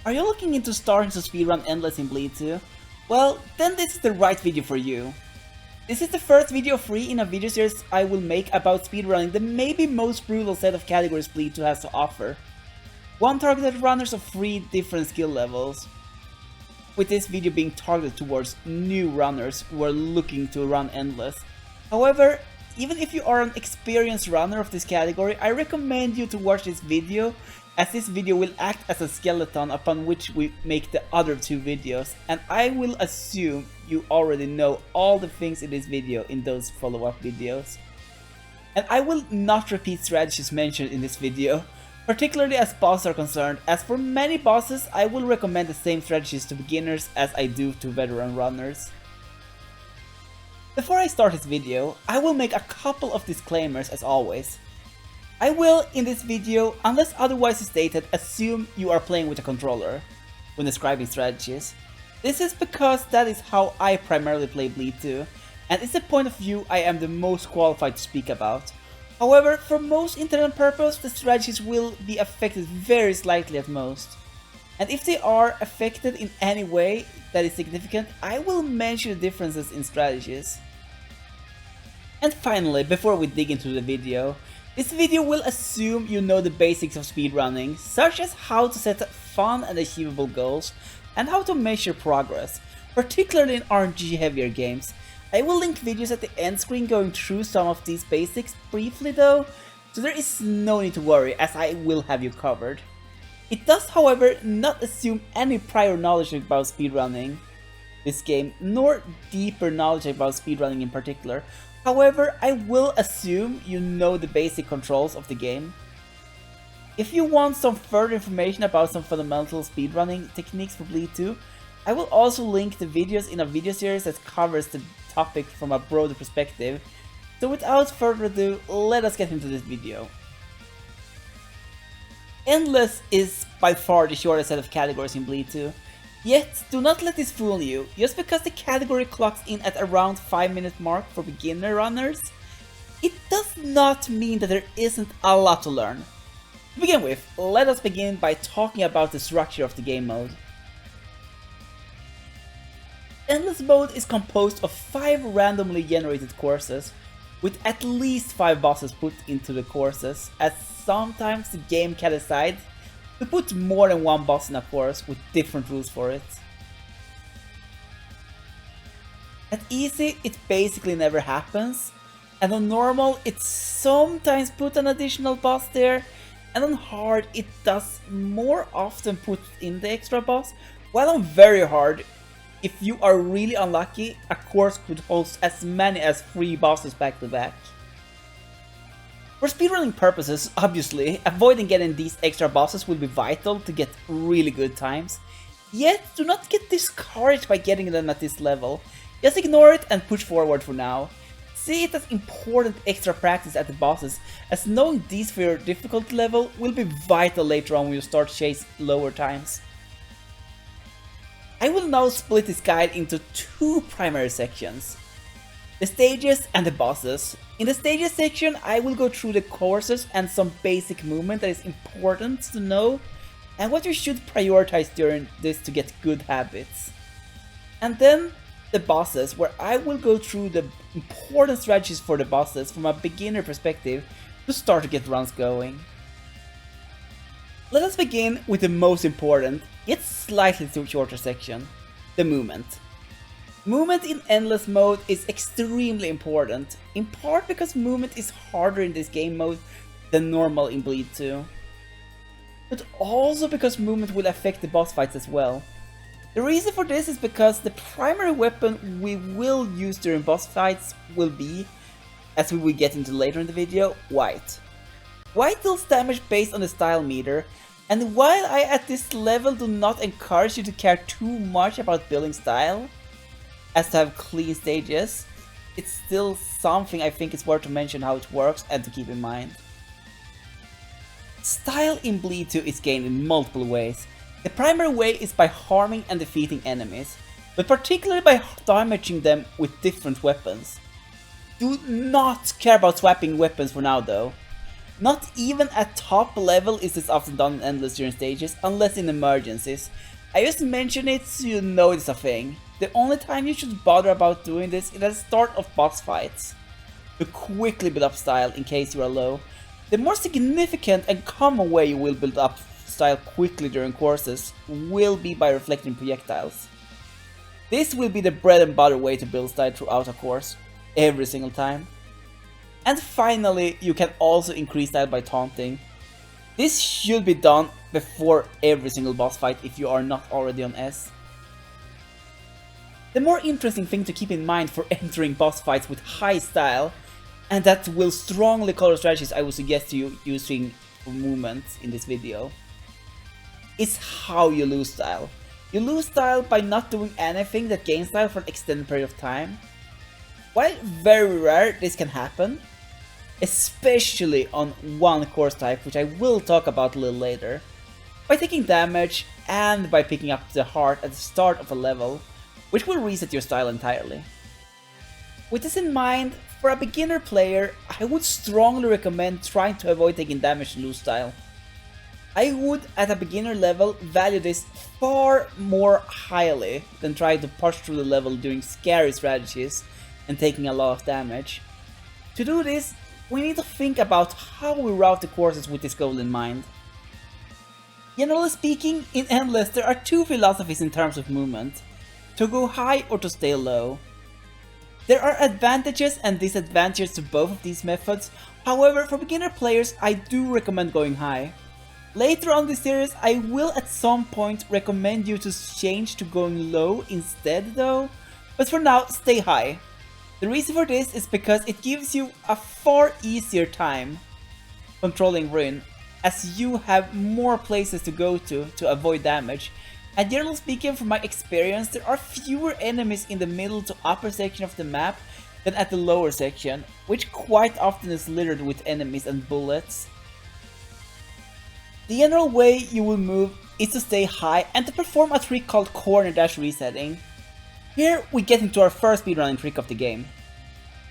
Are you looking into starting to speedrun Endless in Bleed 2? Well, then this is the right video for you. This is the first video free in a video series I will make about speedrunning the maybe most brutal set of categories Bleed 2 has to offer. One targeted runners of 3 different skill levels, with this video being targeted towards new runners who are looking to run Endless. However, even if you are an experienced runner of this category, I recommend you to watch this video, as this video will act as a skeleton upon which we make the other 2 videos, and I will assume you already know all the things in this video in those follow-up videos. And I will not repeat strategies mentioned in this video, particularly as bosses are concerned, as for many bosses I will recommend the same strategies to beginners as I do to veteran runners. Before I start this video, I will make a couple of disclaimers as always. I will, in this video, unless otherwise stated, assume you are playing with a controller when describing strategies. This is because that is how I primarily play Bleed 2, and it's the point of view I am the most qualified to speak about. However, for most intended purpose, the strategies will be affected very slightly at most. And if they are affected in any way that is significant, I will mention the differences in strategies. And finally, before we dig into the video, this video will assume you know the basics of speedrunning, such as how to set fun and achievable goals, and how to measure progress, particularly in RNG heavier games. I will link videos at the end screen going through some of these basics briefly though, so there is no need to worry as I will have you covered. It does however not assume any prior knowledge about speedrunning this game, nor deeper knowledge about speedrunning in particular. However, I will assume you know the basic controls of the game. If you want some further information about some fundamental speedrunning techniques for Bleed 2, I will also link the videos in a video series that covers the topic from a broader perspective. So without further ado, let us get into this video. Endless is by far the shortest set of categories in Bleed 2. Yet, do not let this fool you. Just because the category clocks in at around 5-minute mark for beginner runners, it does not mean that there isn't a lot to learn. To begin with, let us begin by talking about the structure of the game mode. Endless Mode is composed of 5 randomly generated courses, with at least 5 bosses put into the courses, as sometimes the game can decide to put more than 1 boss in a course with different rules for it. At easy, it basically never happens, and on normal, it sometimes put an additional boss there, and on hard, it does more often put in the extra boss, while on very hard, if you are really unlucky, a course could host as many as 3 bosses back to back. For speedrunning purposes, obviously, avoiding getting these extra bosses will be vital to get really good times. Yet, do not get discouraged by getting them at this level. Just ignore it and push forward for now. See it as important extra practice at the bosses, as knowing these for your difficulty level will be vital later on when you start chase lower times. I will now split this guide into 2 primary sections: the stages and the bosses. In the stages section, I will go through the courses and some basic movement that is important to know, and what you should prioritize during this to get good habits. And then the bosses, where I will go through the important strategies for the bosses from a beginner perspective to start to get runs going. Let us begin with the most important, yet slightly shorter section: the movement. Movement in Endless Mode is extremely important, in part because movement is harder in this game mode than normal in Bleed 2. But also because movement will affect the boss fights as well. The reason for this is because the primary weapon we will use during boss fights will be, as we will get into later in the video, white. White deals damage based on the style meter, and while I at this level do not encourage you to care too much about building style, as to have clean stages, it's still something I think is worth to mention how it works and to keep in mind. Style in Bleed 2 is gained in multiple ways. The primary way is by harming and defeating enemies, but particularly by damaging them with different weapons. Do not care about swapping weapons for now though. Not even at top level is this often done in Endless during stages, unless in emergencies. I just mention it so you know it's a thing. The only time you should bother about doing this is at the start of boss fights, to quickly build up style in case you are low. The more significant and common way you will build up style quickly during courses will be by reflecting projectiles. This will be the bread and butter way to build style throughout a course, every single time. And finally, you can also increase style by taunting. This should be done before every single boss fight if you are not already on S. The more interesting thing to keep in mind for entering boss fights with high style, and that will strongly color strategies I would suggest to you using for movements in this video, is how you lose style. You lose style by not doing anything that gains style for an extended period of time. While very rare, this can happen, especially on one course type, which I will talk about a little later, by taking damage and by picking up the heart at the start of a level, which will reset your style entirely. With this in mind, for a beginner player, I would strongly recommend trying to avoid taking damage to lose style. I would, at a beginner level, value this far more highly than trying to push through the level doing scary strategies and taking a lot of damage. To do this, we need to think about how we route the courses with this goal in mind. Generally speaking, in Endless there are two philosophies in terms of movement: to go high or to stay low. There are advantages and disadvantages to both of these methods, however for beginner players I do recommend going high. Later on this series I will at some point recommend you to change to going low instead though, but for now stay high. The reason for this is because it gives you a far easier time controlling Ruin, as you have more places to go to avoid damage, and generally speaking from my experience there are fewer enemies in the middle to upper section of the map than at the lower section, which quite often is littered with enemies and bullets. The general way you will move is to stay high and to perform a trick called corner dash resetting. Here we get into our first speedrunning trick of the game.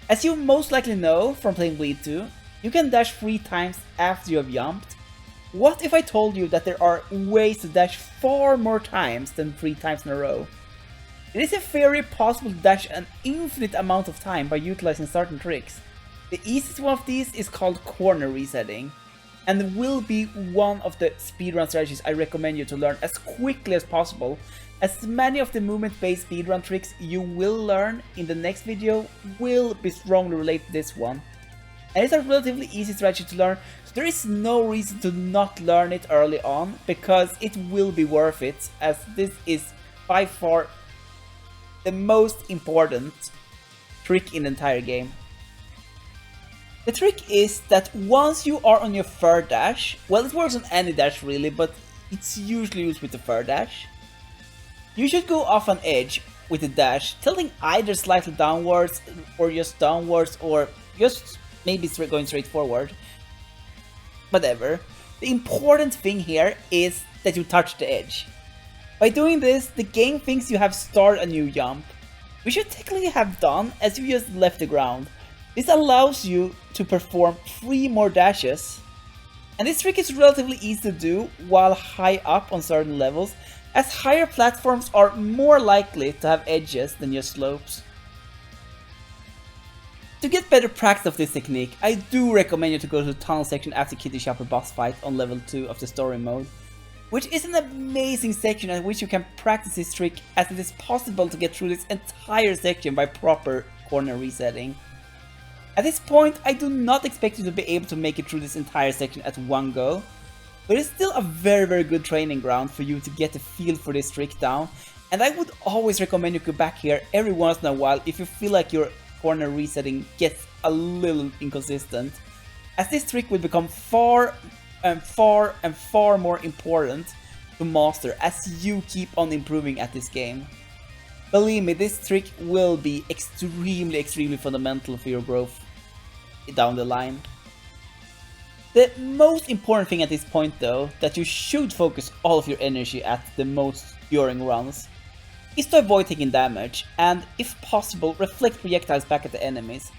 As you most likely know from playing Bleed 2, you can dash 3 times after you have jumped. What if I told you that there are ways to dash far more times than 3 times in a row? It is in theory possible to dash an infinite amount of time by utilizing certain tricks. The easiest one of these is called corner resetting, and will be one of the speedrun strategies I recommend you to learn as quickly as possible, as many of the movement-based speedrun tricks you will learn in the next video will be strongly related to this one. And it's a relatively easy strategy to learn, so there is no reason to not learn it early on, because it will be worth it, as this is by far the most important trick in the entire game. The trick is that once you are on your third dash, well it works on any dash really, but it's usually used with the third dash, you should go off an edge with the dash, tilting either slightly downwards or just downwards or just maybe going straight forward. Whatever. The important thing here is that you touch the edge. By doing this, the game thinks you have started a new jump, which you technically have done as you just left the ground. This allows you to perform 3 more dashes. And this trick is relatively easy to do while high up on certain levels, as higher platforms are more likely to have edges than just slopes. To get better practice of this technique, I do recommend you to go to the tunnel section after Kitty Shopper boss fight on level 2 of the story mode, which is an amazing section at which you can practice this trick, as it is possible to get through this entire section by proper corner resetting. At this point, I do not expect you to be able to make it through this entire section at one go, but it's still a very good training ground for you to get the feel for this trick down, and I would always recommend you go back here every once in a while if you feel like your corner resetting gets a little inconsistent, as this trick will become far more important to master as you keep on improving at this game. Believe me, this trick will be extremely fundamental for your growth down the line. The most important thing at this point though, that you should focus all of your energy at the most during runs, is to avoid taking damage, and if possible reflect projectiles back at the enemies.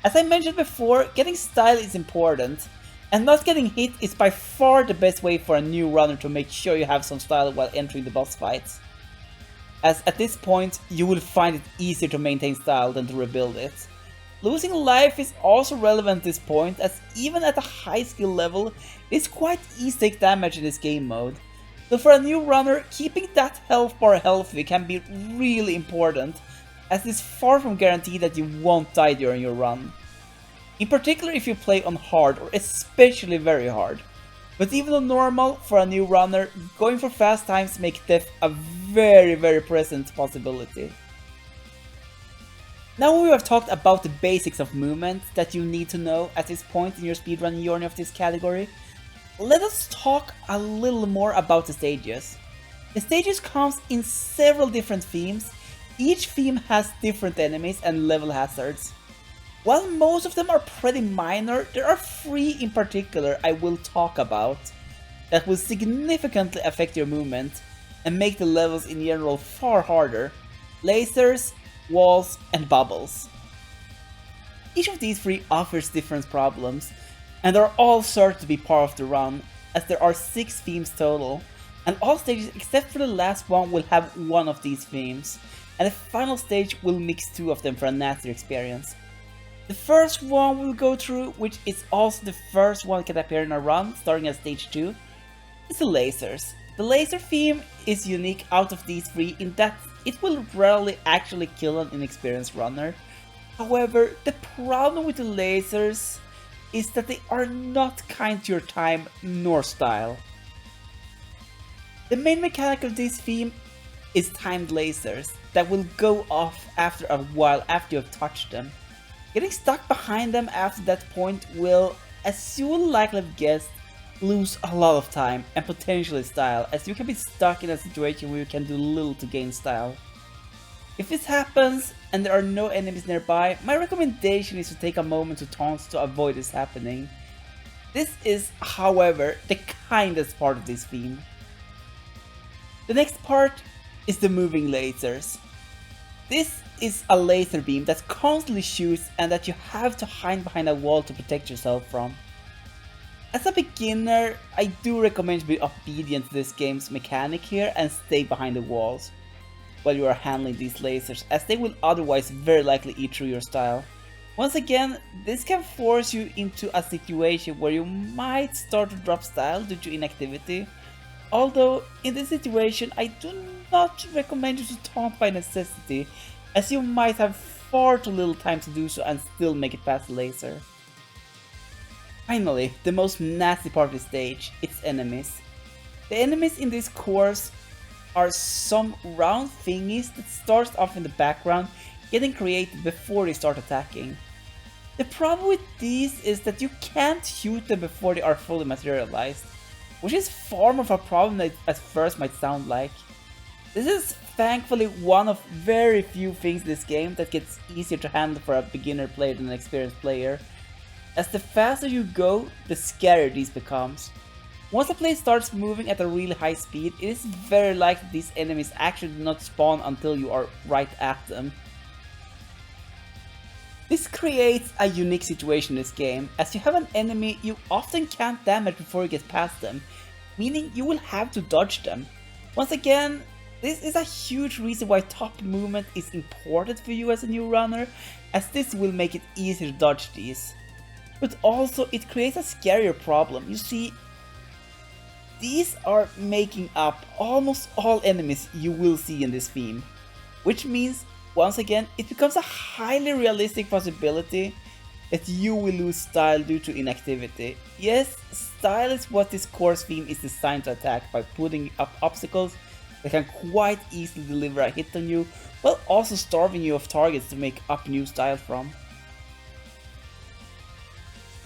As I mentioned before, getting style is important, And not getting hit is by far the best way for a new runner to make sure you have some style while entering the boss fights, as at this point you will find it easier to maintain style than to rebuild it. Losing life is also relevant at this point, as even at a high skill level, it's quite easy to take damage in this game mode. So for a new runner, keeping that health bar healthy can be really important, as it's far from guaranteed that you won't die during your run. In particular if you play on hard or especially very hard. But even on normal, for a new runner, going for fast times make death a very present possibility. Now we have talked about the basics of movement that you need to know at this point in your speedrun journey of this category, let us talk a little more about the stages. The stages comes in several different themes, each theme has different enemies and level hazards. While most of them are pretty minor, there are 3 in particular I will talk about that will significantly affect your movement and make the levels in general far harder: lasers, walls, and bubbles. Each of these 3 offers different problems, and are all certain to be part of the run, as there are 6 themes total, and all stages except for the last one will have one of these themes, and the final stage will mix 2 of them for a nastier experience. The first one we'll go through, which is also the first one that can appear in a run, starting at stage 2, is the lasers. The laser theme is unique out of these 3 in that it will rarely actually kill an inexperienced runner. However, the problem with the lasers is that they are not kind to your time nor style. The main mechanic of this theme is timed lasers that will go off after a while after you have touched them. Getting stuck behind them after that point will, as you will likely have guessed, lose a lot of time and potentially style, as you can be stuck in a situation where you can do little to gain style. If this happens and there are no enemies nearby, my recommendation is to take a moment to taunt to avoid this happening. This is, however, the kindest part of this theme. The next part is the moving lasers. This is a laser beam that constantly shoots and that you have to hide behind a wall to protect yourself from. As a beginner, I do recommend you be obedient to this game's mechanic here and stay behind the walls while you are handling these lasers, as they will otherwise very likely eat through your style. Once again, this can force you into a situation where you might start to drop style due to inactivity, although in this situation I do not recommend you to taunt by necessity, as you might have far too little time to do so and still make it past the laser. Finally, the most nasty part of the stage, its enemies. The enemies in this course are some round thingies that start off in the background, getting created before they start attacking. The problem with these is that you can't shoot them before they are fully materialized, which is far more of a problem than it at first might sound like. This is thankfully one of very few things in this game that gets easier to handle for a beginner player than an experienced player, as the faster you go, the scarier these becomes. Once the player starts moving at a really high speed, it is very likely these enemies actually do not spawn until you are right at them. This creates a unique situation in this game, as you have an enemy you often can't damage before you get past them, meaning you will have to dodge them. Once again, this is a huge reason why top movement is important for you as a new runner, as this will make it easier to dodge these. But also it creates a scarier problem. You see, these are making up almost all enemies you will see in this theme, which means once again it becomes a highly realistic possibility that you will lose style due to inactivity. Yes, style is what this course theme is designed to attack by putting up obstacles that can quite easily deliver a hit on you, while also starving you of targets to make up new style from.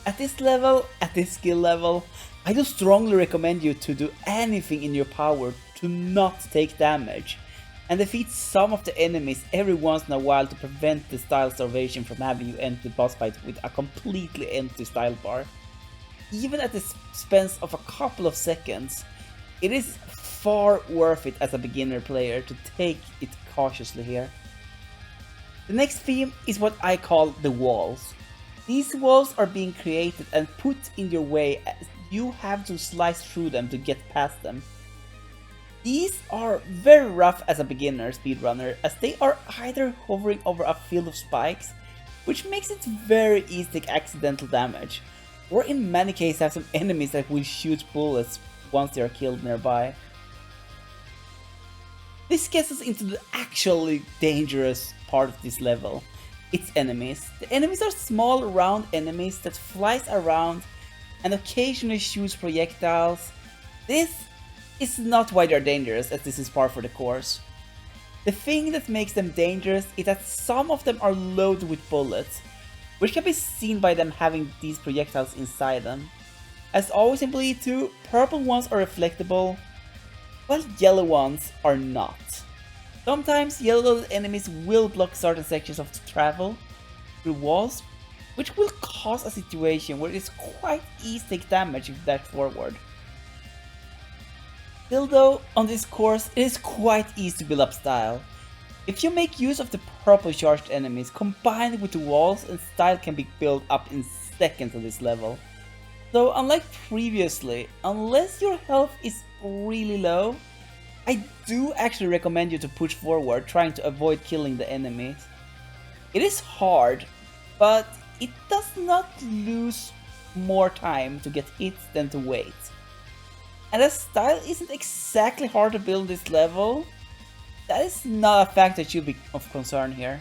At this level, at this skill level, I do strongly recommend you to do anything in your power to not take damage, and defeat some of the enemies every once in a while to prevent the style starvation from having you enter the boss fight with a completely empty style bar. Even at the expense of a couple of seconds, it is far worth it as a beginner player to take it cautiously here. The next theme is what I call the walls. These walls are being created and put in your way as you have to slice through them to get past them. These are very rough as a beginner speedrunner, as they are either hovering over a field of spikes, which makes it very easy to take accidental damage, or in many cases have some enemies that will shoot bullets once they are killed nearby. This gets us into the actually dangerous part of this level. Its enemies. The enemies are small round enemies that flies around and occasionally shoots projectiles. This is not why they're dangerous, as this is par for the course. The thing that makes them dangerous is that some of them are loaded with bullets, which can be seen by them having these projectiles inside them. As always in Bleed 2, purple ones are reflectable, while yellow ones are not. Sometimes yellow enemies will block certain sections of the travel through walls, which will cause a situation where it is quite easy to take damage if you dash forward. Still though, on this course it is quite easy to build up style. If you make use of the purple charged enemies combined with the walls, and style can be built up in seconds on this level. So unlike previously, unless your health is really low, I do actually recommend you to push forward trying to avoid killing the enemies. It is hard, but it does not lose more time to get hits than to wait. And as style isn't exactly hard to build this level, that is not a fact that should be of concern here.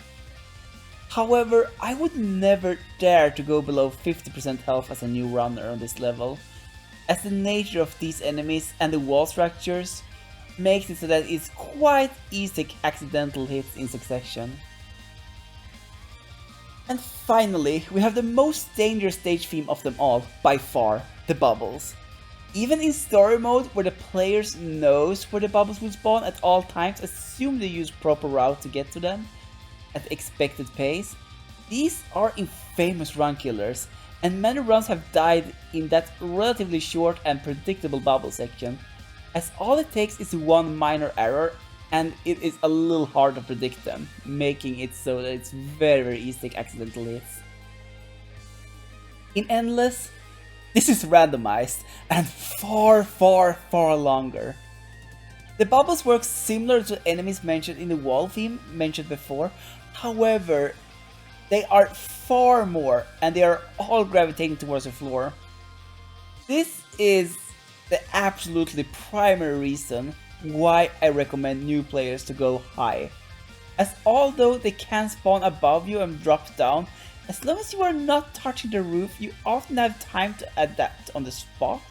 However, I would never dare to go below 50% health as a new runner on this level, as the nature of these enemies and the wall structures makes it so that it's quite easy to take accidental hits in succession. And finally, we have the most dangerous stage theme of them all, by far, the bubbles. Even in story mode, where the players knows where the bubbles will spawn at all times, assume they use proper route to get to them at the expected pace, these are infamous run killers, and many runs have died in that relatively short and predictable bubble section, as all it takes is one minor error and it is a little hard to predict them, making it so that it's very easy to take accidental hits. In Endless, this is randomized and far longer. The bubbles work similar to enemies mentioned in the wall theme mentioned before, however, they are far more and they are all gravitating towards the floor. This is the absolutely primary reason why I recommend new players to go high, as although they can spawn above you and drop down, as long as you are not touching the roof, you often have time to adapt on the spot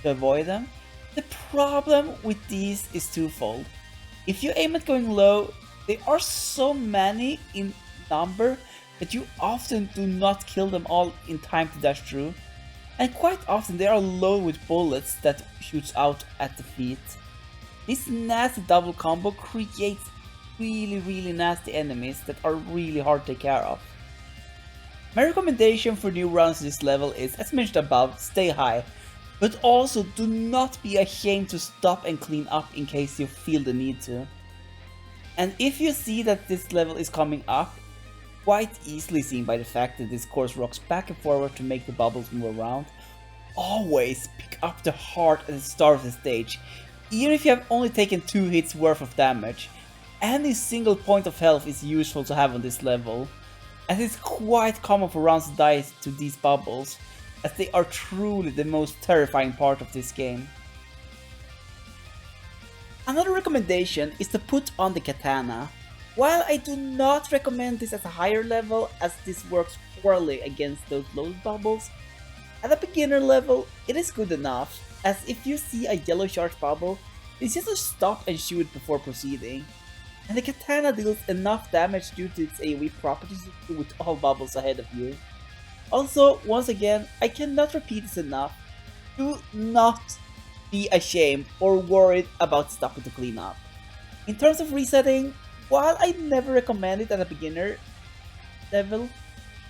to avoid them. The problem with these is twofold. If you aim at going low, there are so many in number that you often do not kill them all in time to dash through, and quite often they are loaded with bullets that shoots out at the feet. This nasty double combo creates really nasty enemies that are really hard to take care of. My recommendation for new runs to this level is, as mentioned above, stay high, but also do not be ashamed to stop and clean up in case you feel the need to. And if you see that this level is coming up, quite easily seen by the fact that this course rocks back and forward to make the bubbles move around, always pick up the heart at the start of the stage, even if you have only taken 2 hits worth of damage. Any single point of health is useful to have on this level, as it's quite common for runs to die to these bubbles, as they are truly the most terrifying part of this game. Another recommendation is to put on the katana. While I do not recommend this at a higher level, as this works poorly against those loaded bubbles, at a beginner level it is good enough, as if you see a yellow charged bubble, it's just to stop and shoot before proceeding. And the katana deals enough damage due to its AoE properties with all bubbles ahead of you. Also, once again, I cannot repeat this enough, do not be ashamed or worried about stopping to clean up. In terms of resetting, while I never recommend it at a beginner level,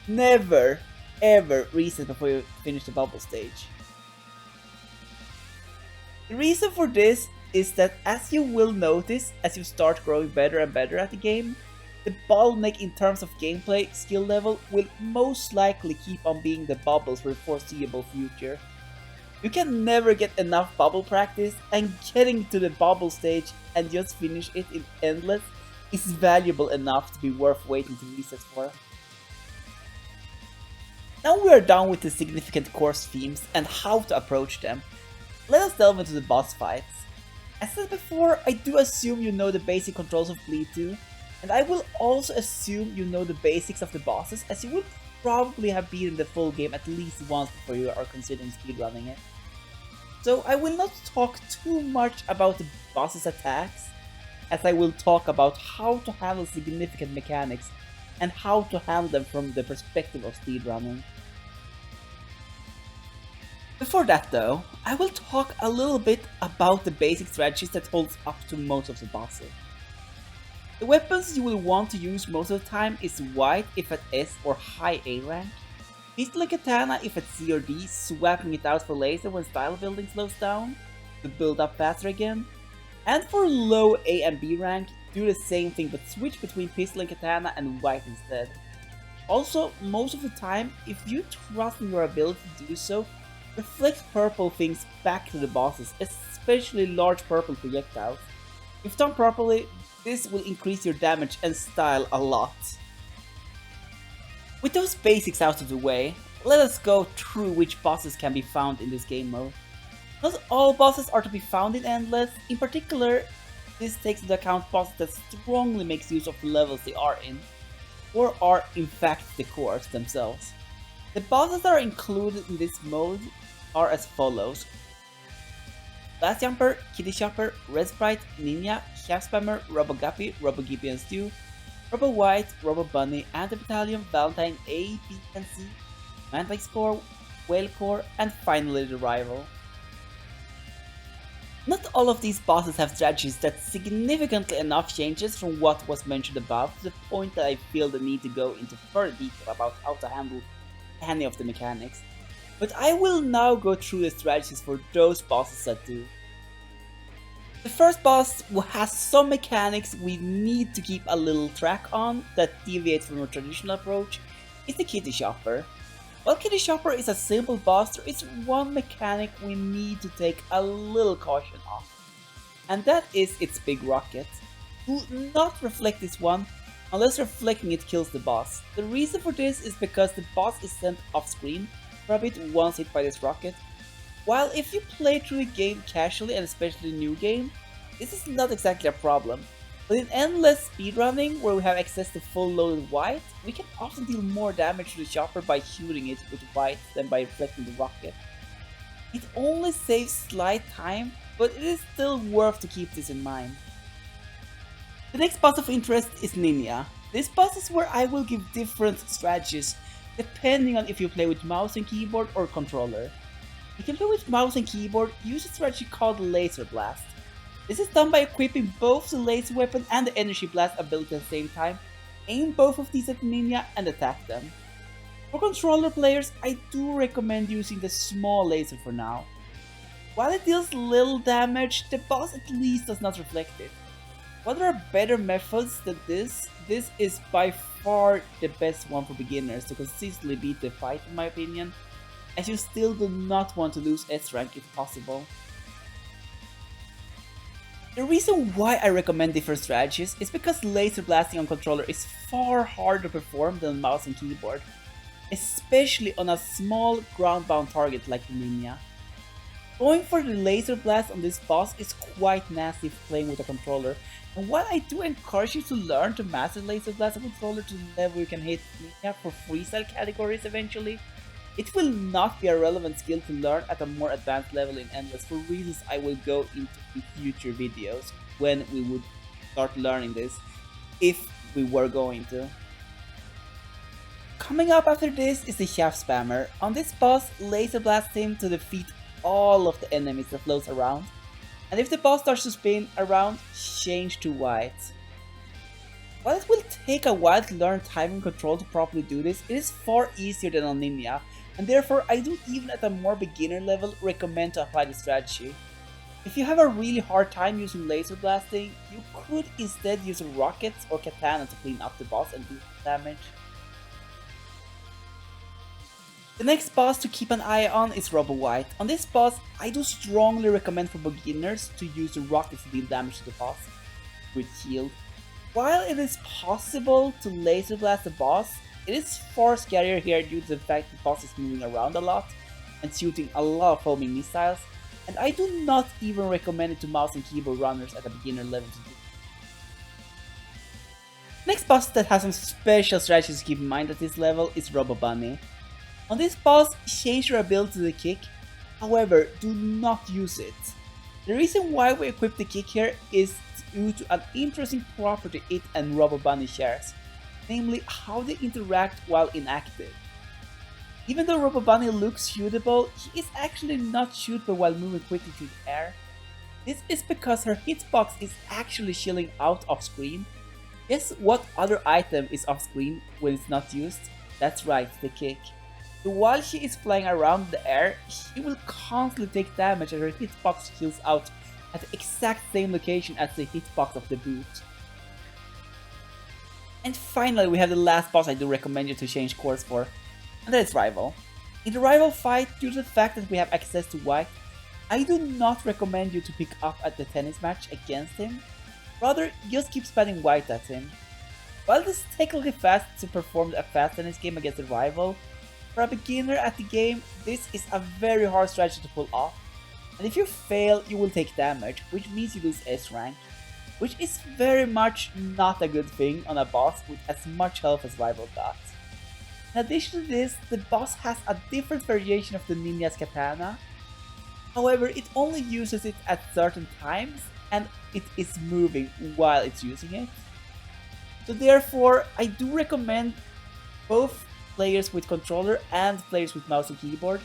never ever reset before you finish the bubble stage. The reason for this is that, as you will notice as you start growing better and better at the game, the bottleneck in terms of gameplay skill level will most likely keep on being the bubbles for the foreseeable future. You can never get enough bubble practice, and getting to the bubble stage and just finish it in Endless is valuable enough to be worth waiting to reset for. Now we are done with the significant course themes and how to approach them. Let us delve into the boss fights. As said before, I do assume you know the basic controls of Bleed 2, and I will also assume you know the basics of the bosses, as you will probably have beaten the full game at least once before you are considering speedrunning it. So I will not talk too much about the boss's attacks, as I will talk about how to handle significant mechanics and how to handle them from the perspective of speedrunning. Before that though, I will talk a little bit about the basic strategies that holds up to most of the bosses. The weapons you will want to use most of the time is White if at S or high A rank, Pistol and Katana if at C or D, swapping it out for Laser when style building slows down, to build up faster again, and for low A and B rank, do the same thing but switch between Pistol and Katana and White instead. Also, most of the time, if you trust in your ability to do so, reflect purple things back to the bosses, especially large purple projectiles. If done properly, this will increase your damage and style a lot. With those basics out of the way, let us go through which bosses can be found in this game mode. Not all bosses are to be found in Endless. In particular, this takes into account bosses that strongly makes use of the levels they are in, or are in fact the cores themselves. The bosses that are included in this mode are as follows: Blast Jumper, Kitty Chopper, Red Sprite, Ninia, Chef Spammer, Robo-Guppy, Robo-Gippy and Stew, Robo-White, Robo-Bunny, Anti-Battalion, Valentine A, B and C, Mantice Core, Whale Core, and finally the Rival. Not all of these bosses have strategies that significantly enough changes from what was mentioned above to the point that I feel the need to go into further detail about how to handle any of the mechanics. But I will now go through the strategies for those bosses that do. The first boss who has some mechanics we need to keep a little track on that deviates from a traditional approach is the Kitty Chopper. While Kitty Chopper is a simple boss, there is one mechanic we need to take a little caution on, and that is its big rocket. Do not reflect this one unless reflecting it kills the boss. The reason for this is because the boss is sent off screen for a bit once hit by this rocket, while if you play through the game casually and especially new game, this is not exactly a problem. But in Endless speedrunning, where we have access to full loaded White, we can often deal more damage to the chopper by shooting it with White than by reflecting the rocket. It only saves slight time, but it is still worth to keep this in mind. The next boss of interest is Ninia. This boss is where I will give different strategies depending on if you play with mouse and keyboard or controller. If you play with mouse and keyboard, use a strategy called Laser Blast. This is done by equipping both the laser weapon and the energy blast ability at the same time, aim both of these at Ninia and attack them. For controller players, I do recommend using the small laser for now. While it deals little damage, the boss at least does not reflect it. While there are better methods than this is by far the best one for beginners to consistently beat the fight in my opinion, as you still do not want to lose S rank if possible. The reason why I recommend different strategies is because laser blasting on controller is far harder to perform than on mouse and keyboard, especially on a small ground-bound target like the Ninia. Going for the laser blast on this boss is quite nasty if playing with a controller, and while I do encourage you to learn to master laser blast on controller to the level you can hit Ninia for freestyle categories eventually, it will not be a relevant skill to learn at a more advanced level in Endless for reasons I will go into in future videos when we would start learning this, if we were going to. Coming up after this is the Chef Spammer. On this boss, laser blast him to defeat all of the enemies that floats around, and if the boss starts to spin around, change to White. While it will take a while to learn timing control to properly do this, it is far easier than on Ninia, and therefore I do even at a more beginner level recommend to apply the strategy. If you have a really hard time using laser blasting, you could instead use rockets or katana to clean up the boss and do damage. The next boss to keep an eye on is Robo White. On this boss, I do strongly recommend for beginners to use the rockets to deal damage to the boss with shield. While it is possible to laser blast the boss, it is far scarier here due to the fact the boss is moving around a lot and shooting a lot of homing missiles, and I do not even recommend it to mouse and keyboard runners at a beginner level to do. Next boss that has some special strategies to keep in mind at this level is Robo Bunny. On this boss, change your ability to the kick, however, do not use it. The reason why we equip the kick here is due to an interesting property it and Robo Bunny shares, namely how they interact while inactive. Even though Robo Bunny looks shootable, he is actually not shootable while moving quickly through the air. This is because her hitbox is actually chilling out off screen. Guess what other item is off screen when it's not used? That's right, the kick. So while she is flying around the air, she will constantly take damage as her hitbox chills out at the exact same location as the hitbox of the boot. And finally we have the last boss I do recommend you to change course for, and that is Rival. In the Rival fight, due to the fact that we have access to White, I do not recommend you to pick up at the tennis match against him, rather just keep spamming White at him. While it is technically fast to perform a fast tennis game against a Rival, for a beginner at the game, this is a very hard strategy to pull off, and if you fail, you will take damage, which means you lose S rank, which is very much not a good thing on a boss with as much health as Rival got. In addition to this, the boss has a different variation of the Ninia's katana, however it only uses it at certain times and it is moving while it's using it. So therefore, I do recommend both players with controller and players with mouse and keyboard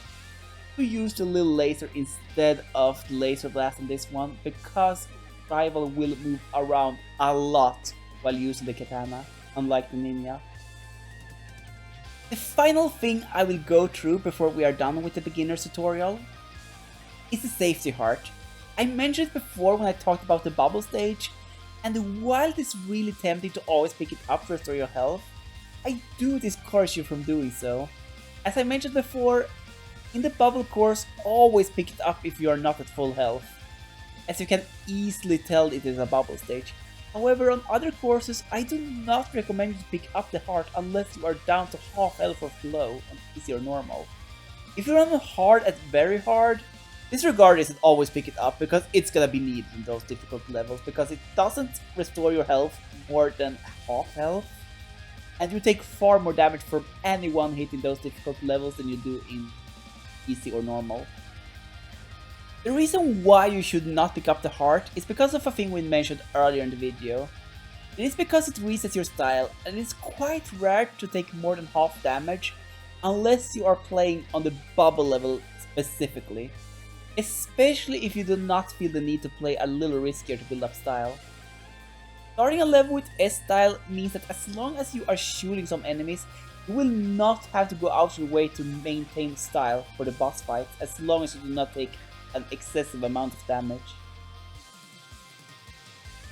to use the little laser instead of the laser blast on this one, because Rival will move around a lot while using the katana, unlike the Ninia. The final thing I will go through before we are done with the beginner's tutorial is the safety heart. I mentioned it before when I talked about the bubble stage, and while it is really tempting to always pick it up to restore your health, I do discourage you from doing so. As I mentioned before, in the bubble course, always pick it up if you are not at full health, as you can easily tell it is a bubble stage. However, on other courses, I do not recommend you to pick up the heart unless you are down to half health or below on easy or normal. If you're on hard at very hard, disregard this and always pick it up, because it's gonna be needed in those difficult levels, because it doesn't restore your health more than half health, and you take far more damage from any one hit in those difficult levels than you do in easy or normal. The reason why you should not pick up the heart is because of a thing we mentioned earlier in the video. It is because it resets your style, and it is quite rare to take more than half damage unless you are playing on the bubble level specifically, especially if you do not feel the need to play a little riskier to build up style. Starting a level with S style means that as long as you are shooting some enemies, you will not have to go out your way to maintain style for the boss fights, as long as you do not take an excessive amount of damage.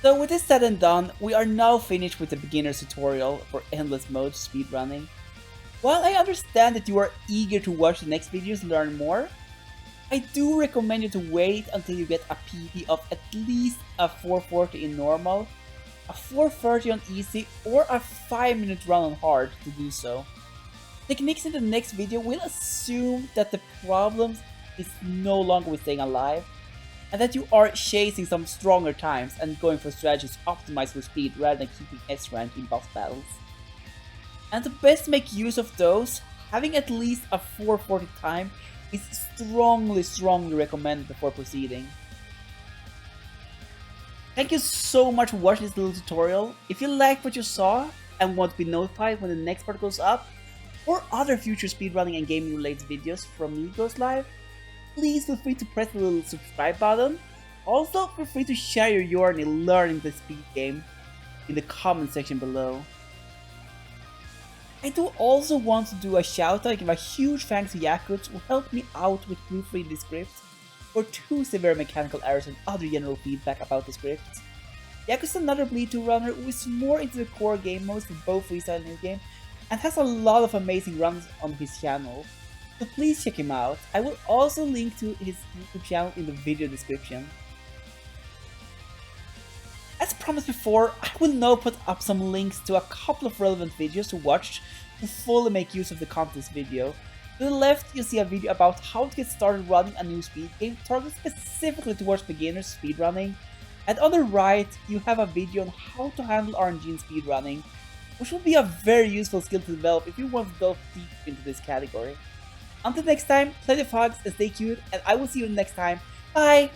So with this said and done, we are now finished with the beginner's tutorial for Endless Mode speedrunning. While I understand that you are eager to watch the next videos and learn more, I do recommend you to wait until you get a PB of at least a 440 in normal, a 430 on easy, or a 5-minute run on hard to do so. Techniques in the next video will assume that the problem is no longer with staying alive, and that you are chasing some stronger times and going for strategies optimized for speed rather than keeping S rank in boss battles. And to best make use of those, having at least a 440 time is strongly recommended before proceeding. Thank you so much for watching this little tutorial. If you liked what you saw and want to be notified when the next part goes up, or other future speedrunning and gaming related videos from me goes live, please feel free to press the little subscribe button. Also feel free to share your journey learning the speed game in the comment section below. I do also want to do a shout out and give a huge thanks to Yakut who helped me out with proofreading the script. or too severe mechanical errors and other general feedback about the script. Yaku is another Bleed 2 runner who is more into the core game modes for both freestyle and new game, and has a lot of amazing runs on his channel, so please check him out. I will also link to his YouTube channel in the video description. As promised before, I will now put up some links to a couple of relevant videos to watch to fully make use of the content of this video. To the left, you'll see a video about how to get started running a new speed game targeted specifically towards beginners speedrunning, and on the right, you have a video on how to handle RNG in speedrunning, which will be a very useful skill to develop if you want to delve deep into this category. Until next time, play the fogs and stay cute, and I will see you next time. Bye!